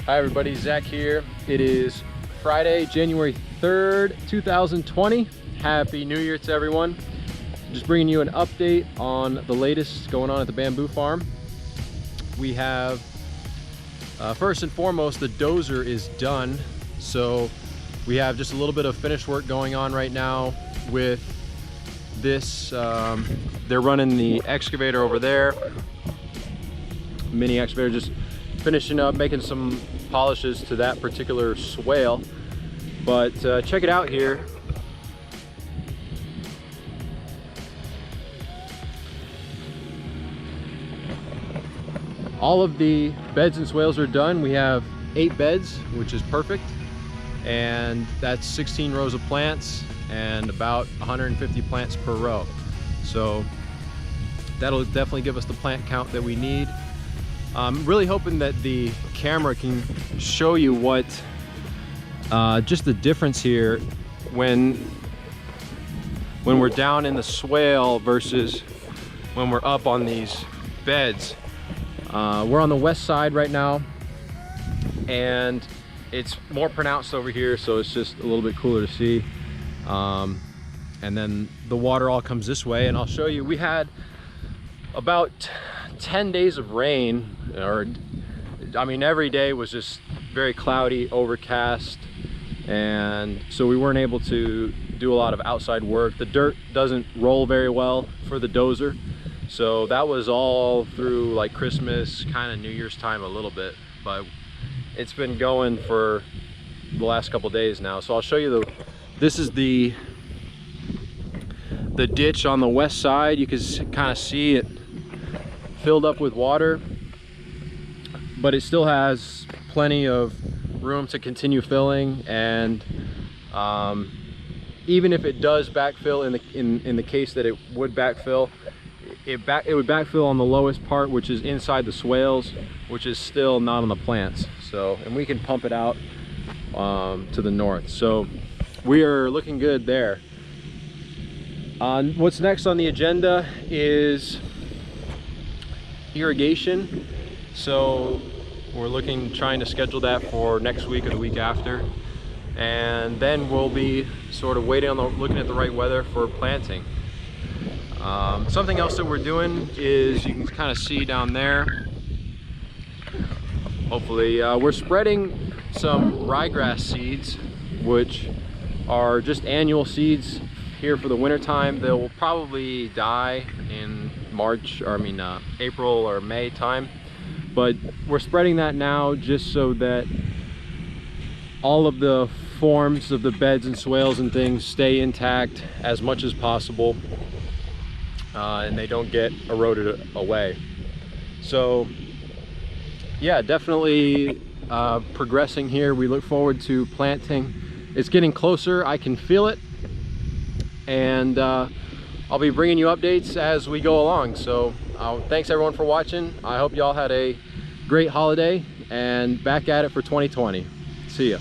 Hi everybody, Zach here. It is Friday, January 3rd, 2020. Happy New Year to everyone. Just bringing you an update on the latest going on at the bamboo farm. We have, first and foremost, the dozer is done. So we have just a little bit of finish work going on right now with this. They're running the excavator over there. Mini excavator, just finishing up, making some polishes to that particular swale. But check it out here. All of the beds and swales are done. We have 8 beds, which is perfect. And that's 16 rows of plants and about 150 plants per row. So that'll definitely give us the plant count that we need. I'm really hoping that the camera can show you what just the difference here when we're down in the swale versus when we're up on these beds. We're on the west side right now and it's more pronounced over here, so it's just a little bit cooler to see. And then the water all comes this way, and I'll show you. We had about 10 days of rain, or I mean every day was just very cloudy, overcast, and so we weren't able to do a lot of outside work. The dirt doesn't roll very well for the dozer, so that was all through like Christmas, kind of New Year's time a little bit, but it's been going for the last couple days now. So I'll show you this is the ditch on the west side. You can kind of see it filled up with water, but it still has plenty of room to continue filling. And even if it does backfill, in the case that it would backfill, it would backfill on the lowest part, which is inside the swales, which is still not on the plants. So, and we can pump it out to the north. So we are looking good there. What's next on the agenda is irrigation. So we're trying to schedule that for next week or the week after, and then we'll be sort of waiting on looking at the right weather for planting. Something else that we're doing is, you can kind of see down there, hopefully, we're spreading some ryegrass seeds, which are just annual seeds here for the winter time. They will probably die in April or May time, but we're spreading that now just so that all of the forms of the beds and swales and things stay intact as much as possible, and they don't get eroded away. So yeah, definitely progressing here. We look forward to planting. It's getting closer, I can feel it, and I'll be bringing you updates as we go along. So thanks everyone for watching. I hope y'all had a great holiday, and back at it for 2020. See ya.